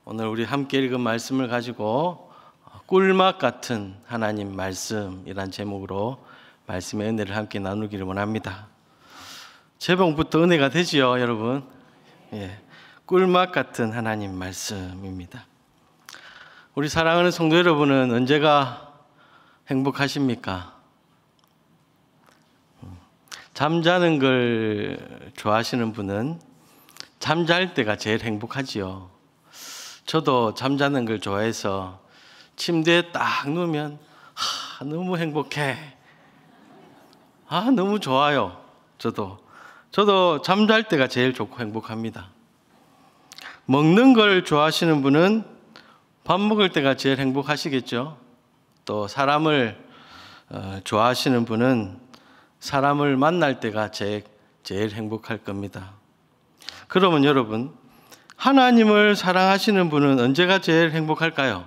오늘 우리 함께 읽은 말씀을 가지고 꿀맛 같은 하나님 말씀이란 제목으로 말씀의 은혜를 함께 나누기를 원합니다. 제목부터 은혜가 되지요, 여러분. 꿀맛 같은 하나님 말씀입니다. 우리 사랑하는 성도 여러분은 언제가 행복하십니까? 잠자는 걸 좋아하시는 분은 잠잘 때가 제일 행복하지요. 저도 잠자는 걸 좋아해서 침대에 딱 누우면 너무 행복해. 너무 좋아요. 저도 잠잘 때가 제일 좋고 행복합니다. 먹는 걸 좋아하시는 분은 밥 먹을 때가 제일 행복하시겠죠. 또 사람을 좋아하시는 분은 사람을 만날 때가 제일 행복할 겁니다. 그러면 여러분, 하나님을 사랑하시는 분은 언제가 제일 행복할까요?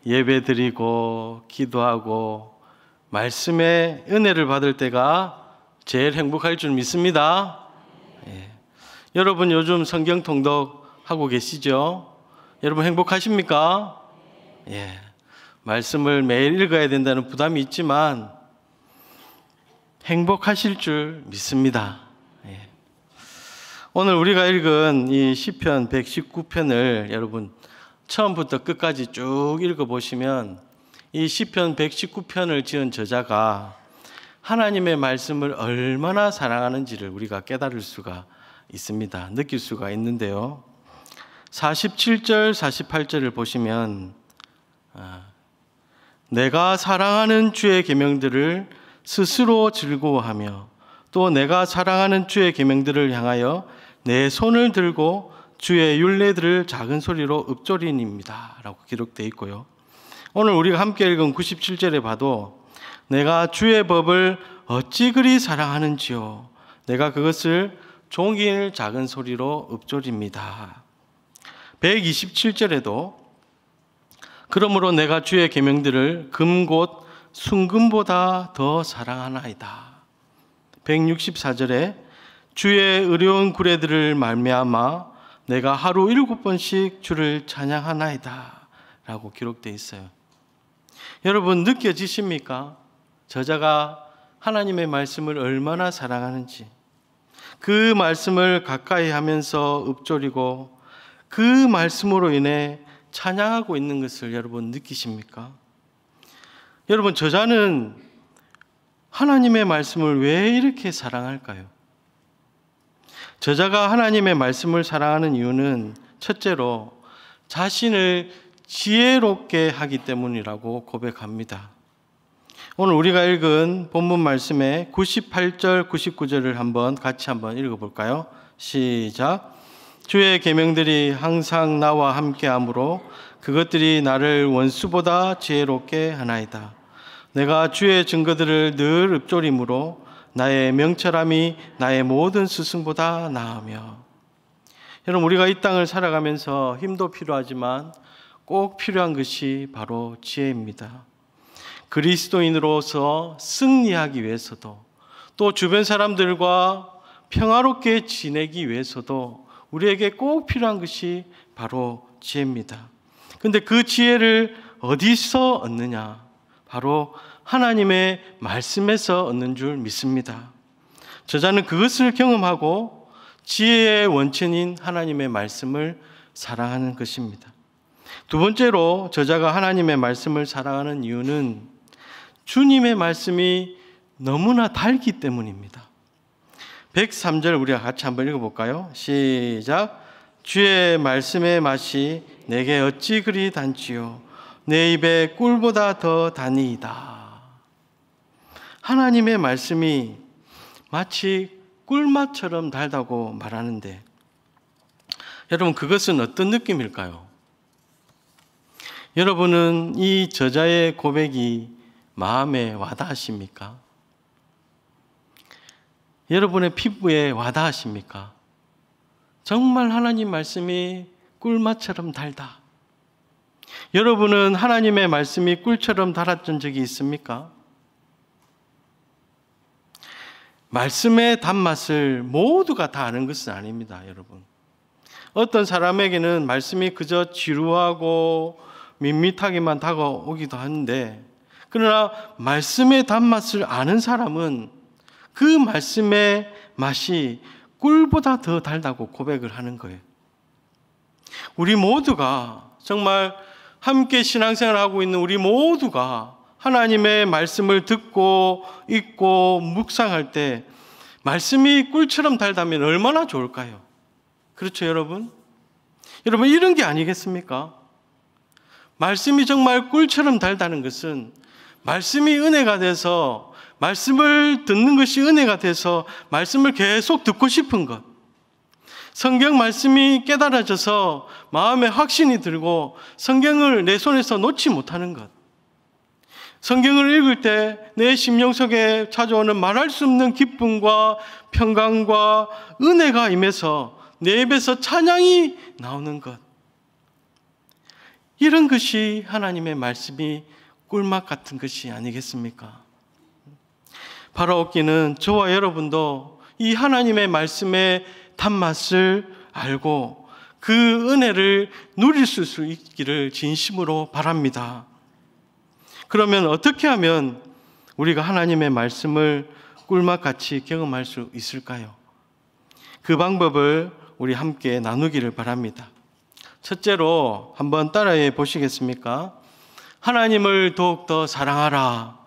예배드리고 기도하고 말씀의 은혜를 받을 때가 제일 행복할 줄 믿습니다. 여러분 요즘 성경 통독하고 계시죠? 여러분 행복하십니까? 말씀을 매일 읽어야 된다는 부담이 있지만 행복하실 줄 믿습니다. 오늘 우리가 읽은 이 시편 119편을 여러분 처음부터 끝까지 쭉 읽어보시면 이 시편 119편을 지은 저자가 하나님의 말씀을 얼마나 사랑하는지를 우리가 깨달을 수가 있습니다. 느낄 수가 있는데요. 47절, 48절을 보시면 내가 사랑하는 주의 계명들을 스스로 즐거워하며 또 내가 사랑하는 주의 계명들을 향하여 내 손을 들고 주의 율례들을 작은 소리로 읊조리니이다 라고 기록되어 있고요. 오늘 우리가 함께 읽은 97절에 봐도 내가 주의 법을 어찌 그리 사랑하는지요 내가 그것을 종일 작은 소리로 읊조립니다. 127절에도 그러므로 내가 주의 계명들을 금곧 순금보다 더 사랑하나이다. 164절에 주의 의로운 구례들을 말미암아 내가 하루 7번씩 주를 찬양하나이다 라고 기록되어 있어요. 여러분 느껴지십니까? 저자가 하나님의 말씀을 얼마나 사랑하는지, 그 말씀을 가까이 하면서 읊조리고 그 말씀으로 인해 찬양하고 있는 것을 여러분 느끼십니까? 여러분 저자는 하나님의 말씀을 왜 이렇게 사랑할까요? 저자가 하나님의 말씀을 사랑하는 이유는 첫째로 자신을 지혜롭게 하기 때문이라고 고백합니다. 오늘 우리가 읽은 본문 말씀의 98절, 99절을 같이 한번 읽어볼까요? 시작. 주의 계명들이 항상 나와 함께하므로 그것들이 나를 원수보다 지혜롭게 하나이다. 내가 주의 증거들을 늘 읊조림으로 나의 명철함이 나의 모든 스승보다 나으며. 여러분 우리가 이 땅을 살아가면서 힘도 필요하지만 꼭 필요한 것이 바로 지혜입니다. 그리스도인으로서 승리하기 위해서도 또 주변 사람들과 평화롭게 지내기 위해서도 우리에게 꼭 필요한 것이 바로 지혜입니다. 그런데 그 지혜를 어디서 얻느냐? 바로 하나님의 말씀에서 얻는 줄 믿습니다. 저자는 그것을 경험하고 지혜의 원천인 하나님의 말씀을 사랑하는 것입니다. 두 번째로 저자가 하나님의 말씀을 사랑하는 이유는 주님의 말씀이 너무나 달기 때문입니다. 103절 우리가 같이 한번 읽어볼까요? 시작. 주의 말씀의 맛이 내게 어찌 그리 단지요 내 입에 꿀보다 더 다니이다. 하나님의 말씀이 마치 꿀맛처럼 달다고 말하는데 여러분 그것은 어떤 느낌일까요? 여러분은 이 저자의 고백이 마음에 와닿으십니까? 여러분의 피부에 와닿으십니까? 정말 하나님 말씀이 꿀맛처럼 달다. 여러분은 하나님의 말씀이 꿀처럼 달았던 적이 있습니까? 말씀의 단맛을 모두가 다 아는 것은 아닙니다, 여러분. 어떤 사람에게는 말씀이 그저 지루하고 밋밋하게만 다가오기도 하는데, 그러나 말씀의 단맛을 아는 사람은 그 말씀의 맛이 꿀보다 더 달다고 고백을 하는 거예요. 우리 모두가, 정말 함께 신앙생활을 하고 있는 우리 모두가 하나님의 말씀을 듣고 읽고 묵상할 때 말씀이 꿀처럼 달다면 얼마나 좋을까요? 그렇죠, 여러분? 여러분, 이런 게 아니겠습니까? 말씀이 정말 꿀처럼 달다는 것은 말씀이 은혜가 돼서, 말씀을 듣는 것이 은혜가 돼서 말씀을 계속 듣고 싶은 것, 성경 말씀이 깨달아져서 마음에 확신이 들고 성경을 내 손에서 놓지 못하는 것, 성경을 읽을 때 내 심령 속에 찾아오는 말할 수 없는 기쁨과 평강과 은혜가 임해서 내 입에서 찬양이 나오는 것, 이런 것이 하나님의 말씀이 꿀맛 같은 것이 아니겠습니까? 바라옵기는 저와 여러분도 이 하나님의 말씀의 단맛을 알고 그 은혜를 누릴 수 있기를 진심으로 바랍니다. 그러면 어떻게 하면 우리가 하나님의 말씀을 꿀맛같이 경험할 수 있을까요? 그 방법을 우리 함께 나누기를 바랍니다. 첫째로 한번 따라해 보시겠습니까? 하나님을 더욱더 사랑하라.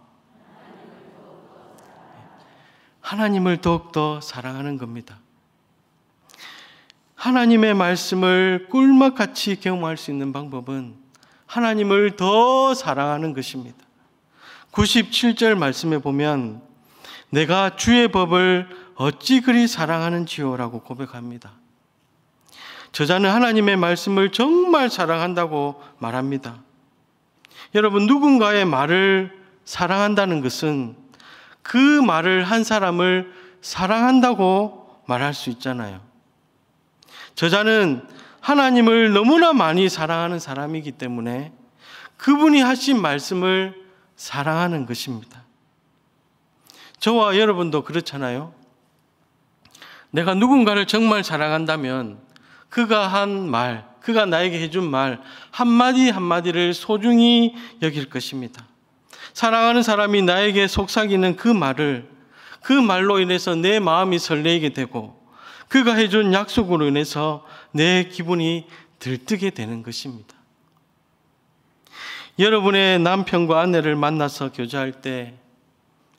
하나님을 더욱더 사랑하는 겁니다. 하나님의 말씀을 꿀맛같이 경험할 수 있는 방법은 하나님을 더 사랑하는 것입니다. 97절 말씀에 보면 내가 주의 법을 어찌 그리 사랑하는지요 라고 고백합니다. 저자는 하나님의 말씀을 정말 사랑한다고 말합니다. 여러분, 누군가의 말을 사랑한다는 것은 그 말을 한 사람을 사랑한다고 말할 수 있잖아요. 저자는 하나님을 너무나 많이 사랑하는 사람이기 때문에 그분이 하신 말씀을 사랑하는 것입니다. 저와 여러분도 그렇잖아요. 내가 누군가를 정말 사랑한다면 그가 한 말, 그가 나에게 해준 말 한마디 한마디를 소중히 여길 것입니다. 사랑하는 사람이 나에게 속삭이는 그 말로 인해서 내 마음이 설레게 되고 그가 해준 약속으로 인해서 내 기분이 들뜨게 되는 것입니다. 여러분의 남편과 아내를 만나서 교제할 때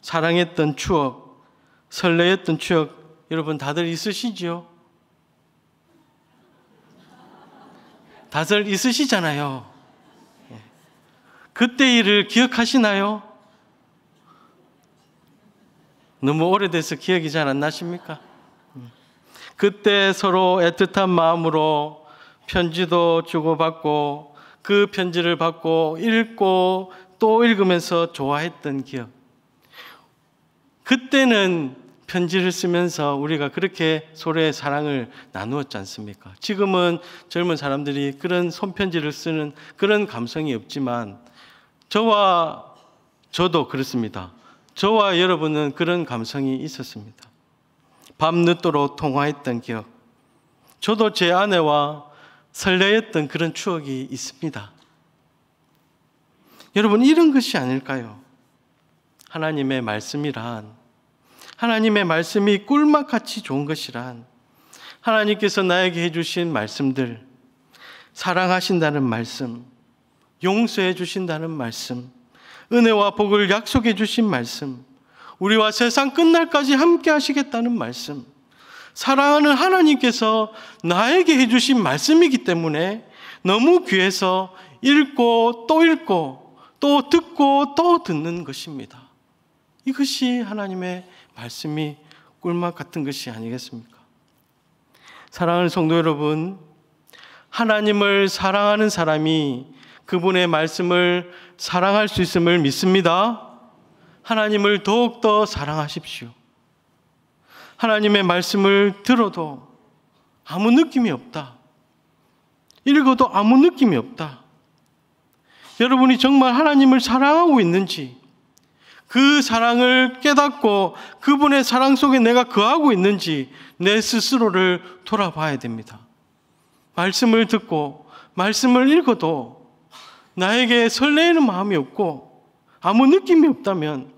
사랑했던 추억, 설레했던 추억 여러분 다들 있으시지요? 다들 있으시잖아요. 그때 일을 기억하시나요? 너무 오래돼서 기억이 잘 안 나십니까? 그때 서로 애틋한 마음으로 편지도 주고받고 그 편지를 받고 읽고 또 읽으면서 좋아했던 기억. 그때는 편지를 쓰면서 우리가 그렇게 서로의 사랑을 나누었지 않습니까? 지금은 젊은 사람들이 그런 손편지를 쓰는 그런 감성이 없지만 저와 저도 그렇습니다. 저와 여러분은 그런 감성이 있었습니다. 밤늦도록 통화했던 기억. 저도 제 아내와 설레했던 그런 추억이 있습니다. 여러분, 이런 것이 아닐까요? 하나님의 말씀이란, 하나님의 말씀이 꿀맛같이 좋은 것이란, 하나님께서 나에게 해주신 말씀들, 사랑하신다는 말씀, 용서해 주신다는 말씀, 은혜와 복을 약속해 주신 말씀, 우리와 세상 끝날까지 함께 하시겠다는 말씀, 사랑하는 하나님께서 나에게 해주신 말씀이기 때문에 너무 귀해서 읽고 또 듣고 또 듣는 것입니다. 이것이 하나님의 말씀이 꿀맛 같은 것이 아니겠습니까? 사랑하는 성도 여러분, 하나님을 사랑하는 사람이 그분의 말씀을 사랑할 수 있음을 믿습니다. 하나님을 더욱더 사랑하십시오. 하나님의 말씀을 들어도 아무 느낌이 없다. 읽어도 아무 느낌이 없다. 여러분이 정말 하나님을 사랑하고 있는지, 그 사랑을 깨닫고 그분의 사랑 속에 내가 거하고 있는지 내 스스로를 돌아봐야 됩니다. 말씀을 듣고 말씀을 읽어도 나에게 설레이는 마음이 없고 아무 느낌이 없다면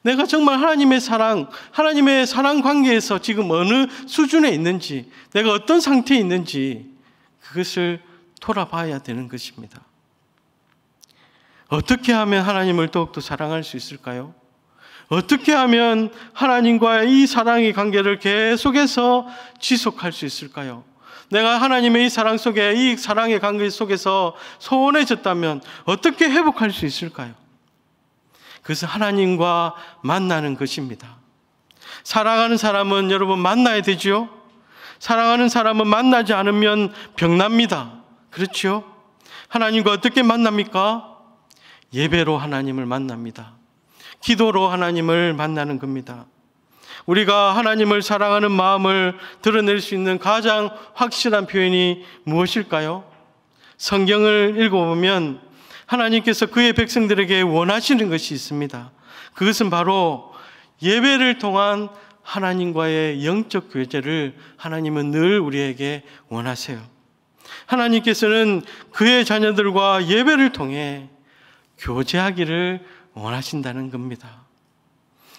내가 정말 하나님의 사랑 관계에서 지금 어느 수준에 있는지, 내가 어떤 상태에 있는지 그것을 돌아봐야 되는 것입니다. 어떻게 하면 하나님을 더욱더 사랑할 수 있을까요? 어떻게 하면 하나님과의 이 사랑의 관계를 계속해서 지속할 수 있을까요? 내가 하나님의 이 사랑 속에, 이 사랑의 관계 속에서 소원해졌다면 어떻게 회복할 수 있을까요? 그것은 하나님과 만나는 것입니다. 사랑하는 사람은 여러분 만나야 되죠? 사랑하는 사람은 만나지 않으면 병납니다. 그렇죠? 하나님과 어떻게 만납니까? 예배로 하나님을 만납니다. 기도로 하나님을 만나는 겁니다. 우리가 하나님을 사랑하는 마음을 드러낼 수 있는 가장 확실한 표현이 무엇일까요? 성경을 읽어보면 하나님께서 그의 백성들에게 원하시는 것이 있습니다. 그것은 바로 예배를 통한 하나님과의 영적 교제를 하나님은 늘 우리에게 원하세요. 하나님께서는 그의 자녀들과 예배를 통해 교제하기를 원하신다는 겁니다.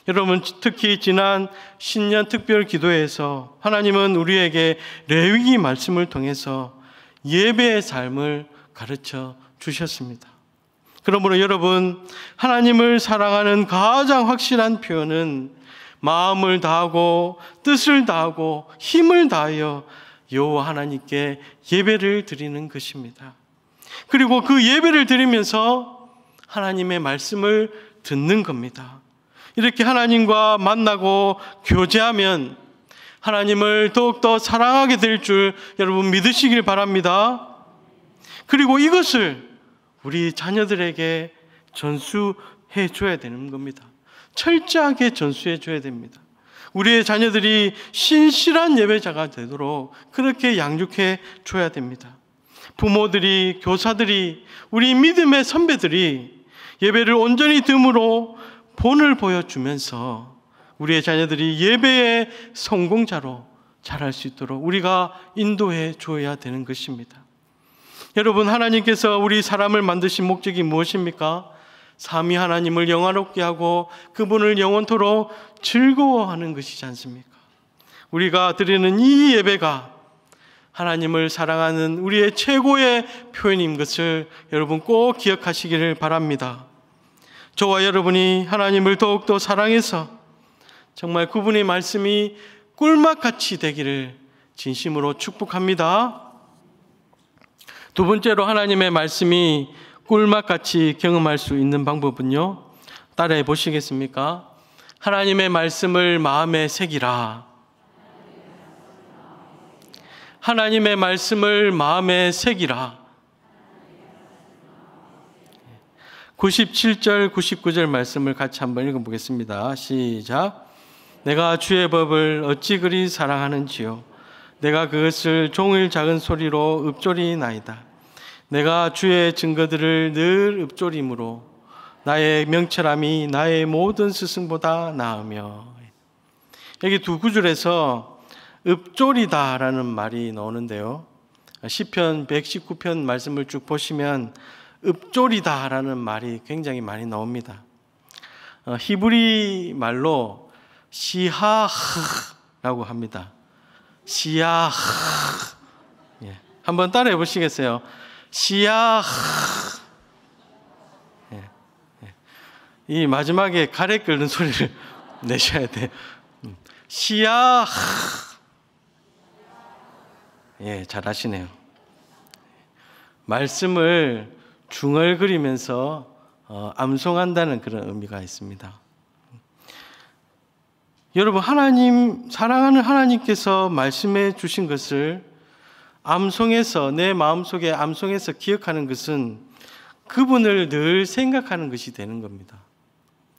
여러분, 특히 지난 신년 특별 기도에서 하나님은 우리에게 레위기 말씀을 통해서 예배의 삶을 가르쳐 주셨습니다. 그러므로 여러분, 하나님을 사랑하는 가장 확실한 표현은 마음을 다하고 뜻을 다하고 힘을 다하여 여호와 하나님께 예배를 드리는 것입니다. 그리고 그 예배를 드리면서 하나님의 말씀을 듣는 겁니다. 이렇게 하나님과 만나고 교제하면 하나님을 더욱더 사랑하게 될 줄 여러분 믿으시길 바랍니다. 그리고 이것을 우리 자녀들에게 전수해 줘야 되는 겁니다. 철저하게 전수해 줘야 됩니다. 우리의 자녀들이 신실한 예배자가 되도록 그렇게 양육해 줘야 됩니다. 부모들이, 교사들이, 우리 믿음의 선배들이 예배를 온전히 듬으로 본을 보여주면서 우리의 자녀들이 예배의 성공자로 자랄 수 있도록 우리가 인도해 줘야 되는 것입니다. 여러분, 하나님께서 우리 사람을 만드신 목적이 무엇입니까? 삼위 하나님을 영화롭게 하고 그분을 영원토록 즐거워하는 것이지 않습니까? 우리가 드리는 이 예배가 하나님을 사랑하는 우리의 최고의 표현인 것을 여러분 꼭 기억하시기를 바랍니다. 저와 여러분이 하나님을 더욱더 사랑해서 정말 그분의 말씀이 꿀맛같이 되기를 진심으로 축복합니다. 두 번째로 하나님의 말씀이 꿀맛같이 경험할 수 있는 방법은요, 따라해 보시겠습니까? 하나님의 말씀을 마음에 새기라. 하나님의 말씀을 마음에 새기라. 97절, 99절 말씀을 같이 한번 읽어보겠습니다. 시작. 내가 주의 법을 어찌 그리 사랑하는지요. 내가 그것을 종일 작은 소리로 읊조리나이다. 내가 주의 증거들을 늘 읊조림으로 나의 명철함이 나의 모든 스승보다 나으며. 여기 두 구절에서 읊조리다라는 말이 나오는데요, 시편 119편 말씀을 쭉 보시면 읊조리다라는 말이 굉장히 많이 나옵니다. 히브리 말로 시하흐라고 합니다. 시야흐. 예. 한번 따라해 보시겠어요? 시야흐. 예. 예. 이 마지막에 가래 끓는 소리를 내셔야 돼요. 시야흐. 예, 잘하시네요. 말씀을 중얼거리면서 암송한다는 그런 의미가 있습니다. 여러분, 하나님, 사랑하는 하나님께서 말씀해 주신 것을 암송해서, 내 마음속에 암송해서 기억하는 것은 그분을 늘 생각하는 것이 되는 겁니다.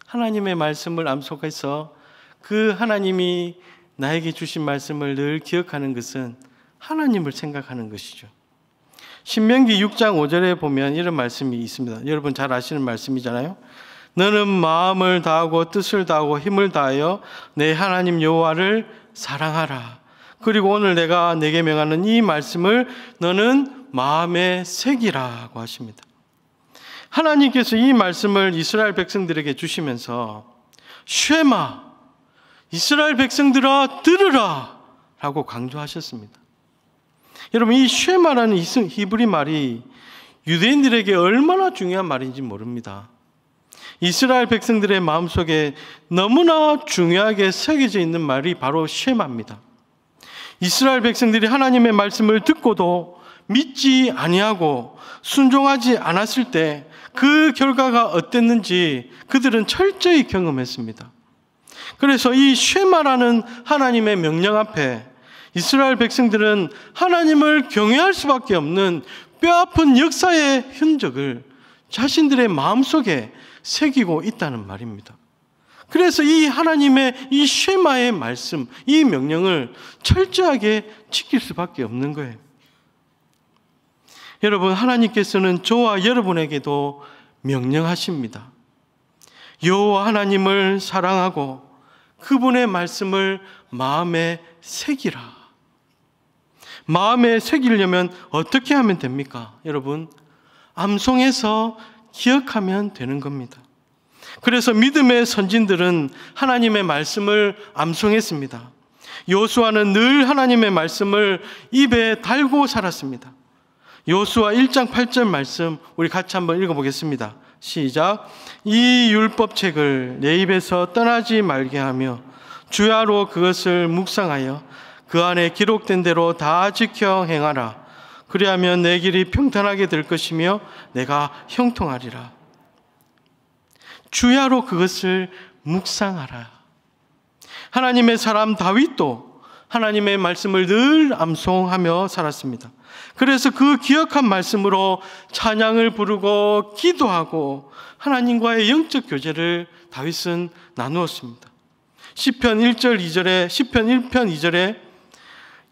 하나님의 말씀을 암송해서 그 하나님이 나에게 주신 말씀을 늘 기억하는 것은 하나님을 생각하는 것이죠. 신명기 6장 5절에 보면 이런 말씀이 있습니다. 여러분 잘 아시는 말씀이잖아요. 너는 마음을 다하고 뜻을 다하고 힘을 다하여 내 하나님 여호와를 사랑하라. 그리고 오늘 내가 내게 명하는 이 말씀을 너는 마음에 새기라고 하십니다. 하나님께서 이 말씀을 이스라엘 백성들에게 주시면서 쉐마, 이스라엘 백성들아 들으라 라고 강조하셨습니다. 여러분, 이 쉐마라는 히브리 말이 유대인들에게 얼마나 중요한 말인지 모릅니다. 이스라엘 백성들의 마음속에 너무나 중요하게 새겨져 있는 말이 바로 쉐마입니다. 이스라엘 백성들이 하나님의 말씀을 듣고도 믿지 아니하고 순종하지 않았을 때 그 결과가 어땠는지 그들은 철저히 경험했습니다. 그래서 이 쉐마라는 하나님의 명령 앞에 이스라엘 백성들은 하나님을 경외할 수밖에 없는 뼈아픈 역사의 흔적을 자신들의 마음속에 새기고 있다는 말입니다. 그래서 이 하나님의 이 쉐마의 말씀, 이 명령을 철저하게 지킬 수밖에 없는 거예요. 여러분, 하나님께서는 저와 여러분에게도 명령하십니다. 여호와 하나님을 사랑하고 그분의 말씀을 마음에 새기라. 마음에 새기려면 어떻게 하면 됩니까? 여러분, 암송해서 기억하면 되는 겁니다. 그래서 믿음의 선진들은 하나님의 말씀을 암송했습니다. 여호수아는 늘 하나님의 말씀을 입에 달고 살았습니다. 여호수아 1장 8절 말씀 우리 같이 한번 읽어보겠습니다. 시작. 이 율법책을 내 입에서 떠나지 말게 하며 주야로 그것을 묵상하여 그 안에 기록된 대로 다 지켜 행하라. 그리하면 내 길이 평탄하게 될 것이며 내가 형통하리라. 주야로 그것을 묵상하라. 하나님의 사람 다윗도 하나님의 말씀을 늘 암송하며 살았습니다. 그래서 그 기억한 말씀으로 찬양을 부르고 기도하고 하나님과의 영적 교제를 다윗은 나누었습니다. 시편 1절 2절에 시편 1편 2절에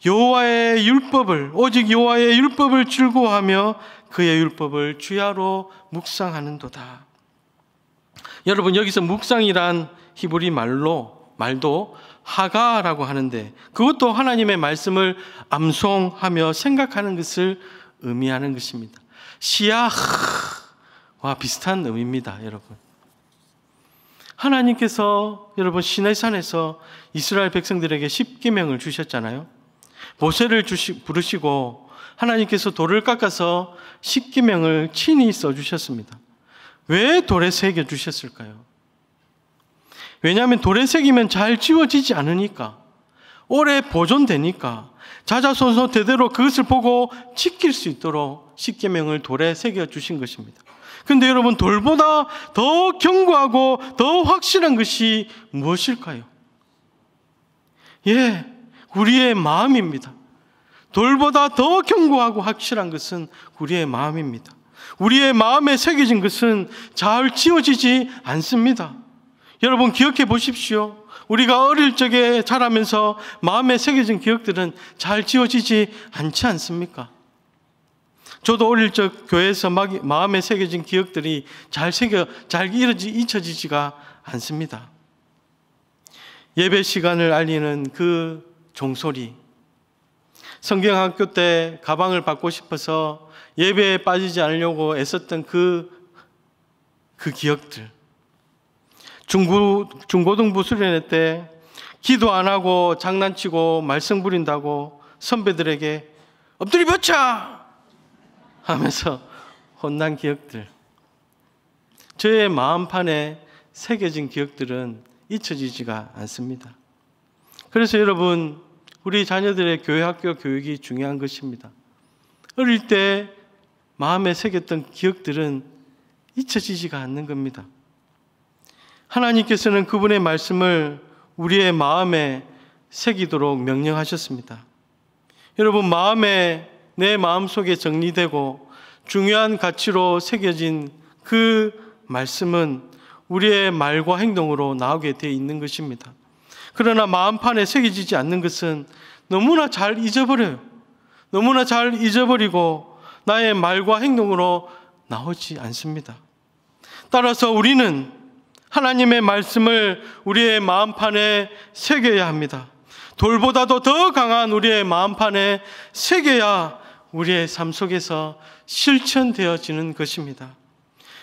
여호와의 율법을 오직 여호와의 율법을 즐거워하며 그의 율법을 주야로 묵상하는도다. 여러분, 여기서 묵상이란 히브리 말도 하가라고 하는데 그것도 하나님의 말씀을 암송하며 생각하는 것을 의미하는 것입니다. 시야와 비슷한 의미입니다. 여러분, 하나님께서 여러분 시내산에서 이스라엘 백성들에게 십계명을 주셨잖아요. 모세를 부르시고 하나님께서 돌을 깎아서 십계명을 친히 써주셨습니다. 왜 돌에 새겨 주셨을까요? 왜냐하면 돌에 새기면 잘 지워지지 않으니까, 오래 보존되니까 자자손손 대대로 그것을 보고 지킬 수 있도록 십계명을 돌에 새겨 주신 것입니다. 그런데 여러분, 돌보다 더 견고하고 더 확실한 것이 무엇일까요? 우리의 마음입니다. 돌보다 더 견고하고 확실한 것은 우리의 마음입니다. 우리의 마음에 새겨진 것은 잘 지워지지 않습니다. 여러분, 기억해 보십시오. 우리가 어릴 적에 자라면서 마음에 새겨진 기억들은 잘 지워지지 않지 않습니까? 저도 어릴 적 교회에서 마음에 새겨진 기억들이 잘 잊혀지지가 않습니다. 예배 시간을 알리는 그 종소리, 성경학교 때 가방을 받고 싶어서 예배에 빠지지 않으려고 애썼던 그 기억들, 중고등부 수련회 때 기도 안 하고 장난치고 말썽 부린다고 선배들에게 엎드려 벼차 하면서 혼난 기억들, 저의 마음판에 새겨진 기억들은 잊혀지지가 않습니다. 그래서 여러분, 우리 자녀들의 교회 학교 교육이 중요한 것입니다. 어릴 때 마음에 새겼던 기억들은 잊혀지지가 않는 겁니다. 하나님께서는 그분의 말씀을 우리의 마음에 새기도록 명령하셨습니다. 여러분, 내 마음속에 정리되고 중요한 가치로 새겨진 그 말씀은 우리의 말과 행동으로 나오게 되어 있는 것입니다. 그러나 마음판에 새겨지지 않는 것은 너무나 잘 잊어버려요. 너무나 잘 잊어버리고 나의 말과 행동으로 나오지 않습니다. 따라서 우리는 하나님의 말씀을 우리의 마음판에 새겨야 합니다. 돌보다도 더 강한 우리의 마음판에 새겨야 우리의 삶 속에서 실천되어지는 것입니다.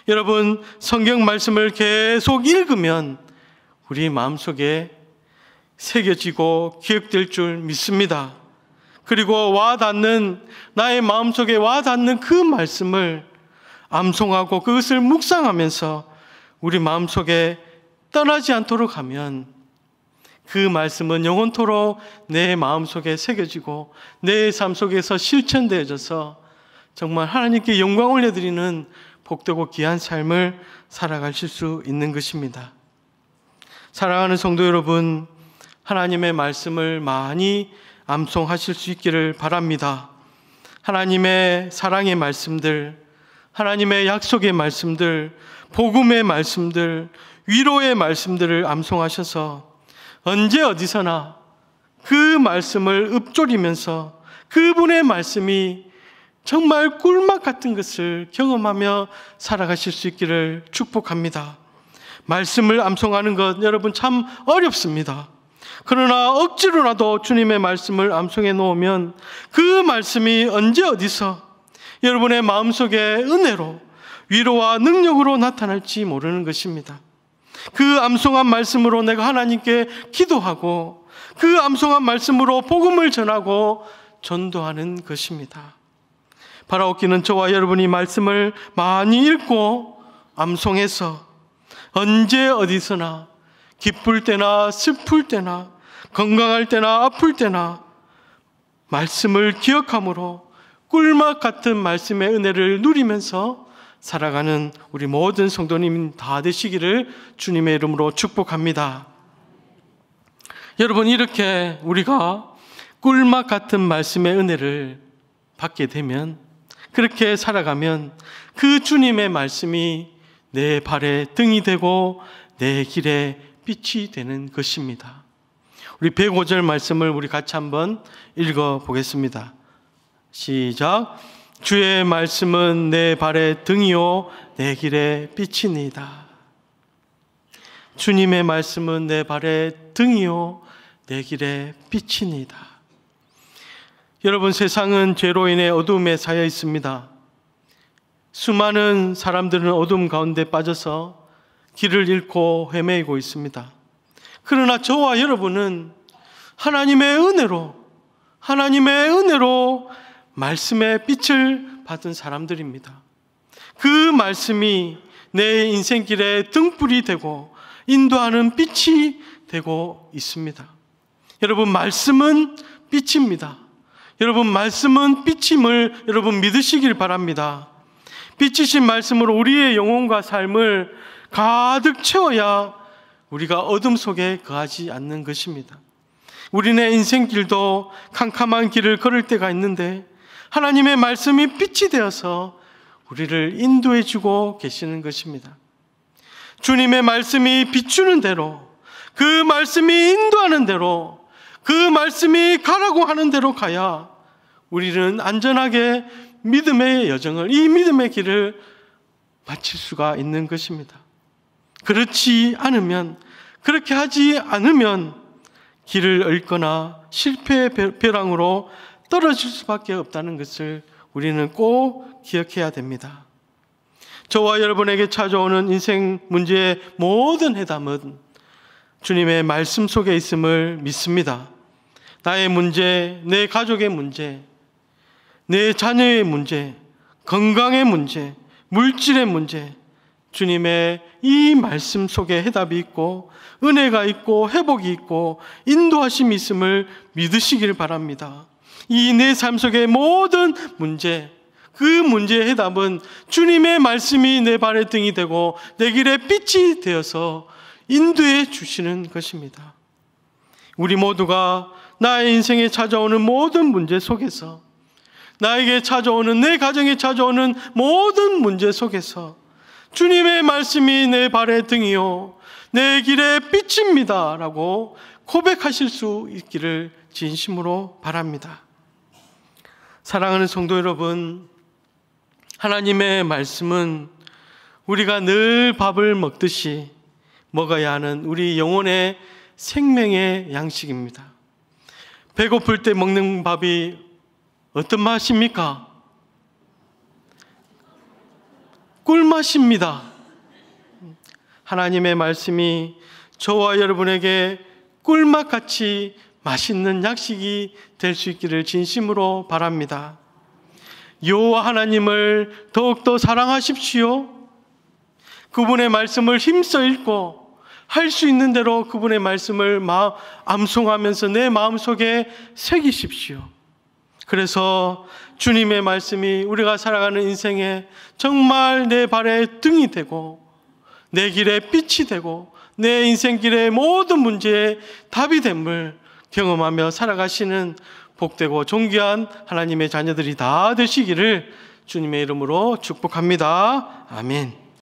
여러분, 성경 말씀을 계속 읽으면 우리 마음속에 새겨지고 기억될 줄 믿습니다. 그리고 나의 마음속에 와닿는 그 말씀을 암송하고 그것을 묵상하면서 우리 마음속에 떠나지 않도록 하면 그 말씀은 영원토록 내 마음속에 새겨지고 내 삶 속에서 실천되어져서 정말 하나님께 영광 올려드리는 복되고 귀한 삶을 살아가실 수 있는 것입니다. 사랑하는 성도 여러분, 하나님의 말씀을 많이 암송하실 수 있기를 바랍니다. 하나님의 사랑의 말씀들, 하나님의 약속의 말씀들, 복음의 말씀들, 위로의 말씀들을 암송하셔서 언제 어디서나 그 말씀을 읊조리면서 그분의 말씀이 정말 꿀맛 같은 것을 경험하며 살아가실 수 있기를 축복합니다. 말씀을 암송하는 것 여러분 참 어렵습니다. 그러나 억지로라도 주님의 말씀을 암송해 놓으면 그 말씀이 언제 어디서 여러분의 마음속에 은혜로 위로와 능력으로 나타날지 모르는 것입니다. 그 암송한 말씀으로 내가 하나님께 기도하고 그 암송한 말씀으로 복음을 전하고 전도하는 것입니다. 바라옵기는 저와 여러분이 말씀을 많이 읽고 암송해서 언제 어디서나 기쁠 때나 슬플 때나 건강할 때나 아플 때나 말씀을 기억함으로 꿀맛 같은 말씀의 은혜를 누리면서 살아가는 우리 모든 성도님 다 되시기를 주님의 이름으로 축복합니다. 여러분, 이렇게 우리가 꿀맛 같은 말씀의 은혜를 받게 되면, 그렇게 살아가면 그 주님의 말씀이 내 발에 등이 되고 내 길에 빛이 되는 것입니다. 우리 105절 말씀을 우리 같이 한번 읽어보겠습니다. 시작. 주의 말씀은 내 발에 등이요 내 길에 빛이니이다. 주님의 말씀은 내 발에 등이요 내 길에 빛이니이다. 여러분, 세상은 죄로 인해 어둠에 쌓여 있습니다. 수많은 사람들은 어둠 가운데 빠져서 길을 잃고 헤매이고 있습니다. 그러나 저와 여러분은 하나님의 은혜로 말씀의 빛을 받은 사람들입니다. 그 말씀이 내 인생길에 등불이 되고 인도하는 빛이 되고 있습니다. 여러분, 말씀은 빛입니다. 여러분, 말씀은 빛임을 여러분 믿으시길 바랍니다. 빛이신 말씀으로 우리의 영혼과 삶을 가득 채워야 우리가 어둠 속에 거하지 않는 것입니다. 우리네 인생길도 캄캄한 길을 걸을 때가 있는데 하나님의 말씀이 빛이 되어서 우리를 인도해 주고 계시는 것입니다. 주님의 말씀이 비추는 대로, 그 말씀이 인도하는 대로, 그 말씀이 가라고 하는 대로 가야 우리는 안전하게 믿음의 여정을, 이 믿음의 길을 마칠 수가 있는 것입니다. 그렇게 하지 않으면 길을 잃거나 실패의 벼랑으로 떨어질 수밖에 없다는 것을 우리는 꼭 기억해야 됩니다. 저와 여러분에게 찾아오는 인생 문제의 모든 해답은 주님의 말씀 속에 있음을 믿습니다. 나의 문제, 내 가족의 문제, 내 자녀의 문제, 건강의 문제, 물질의 문제, 주님의 이 말씀 속에 해답이 있고 은혜가 있고 회복이 있고 인도하심이 있음을 믿으시길 바랍니다. 이 내 삶 속의 모든 문제, 그 문제의 해답은 주님의 말씀이 내 발의 등이 되고 내 길에 빛이 되어서 인도해 주시는 것입니다. 우리 모두가 나의 인생에 찾아오는 모든 문제 속에서, 나에게 찾아오는, 내 가정에 찾아오는 모든 문제 속에서 주님의 말씀이 내 발의 등이요 내 길의 빛입니다 라고 고백하실 수 있기를 진심으로 바랍니다. 사랑하는 성도 여러분, 하나님의 말씀은 우리가 늘 밥을 먹듯이 먹어야 하는 우리 영혼의 생명의 양식입니다. 배고플 때 먹는 밥이 어떤 맛입니까? 꿀맛입니다. 하나님의 말씀이 저와 여러분에게 꿀맛같이 맛있는 약식이 될 수 있기를 진심으로 바랍니다. 여호와 하나님을 더욱더 사랑하십시오. 그분의 말씀을 힘써 읽고 할 수 있는 대로 그분의 말씀을 암송하면서 내 마음속에 새기십시오. 그래서 주님의 말씀이 우리가 살아가는 인생에 정말 내 발의 등이 되고 내 길의 빛이 되고 내 인생길의 모든 문제의 답이 됨을 경험하며 살아가시는 복되고 존귀한 하나님의 자녀들이 다 되시기를 주님의 이름으로 축복합니다. 아멘.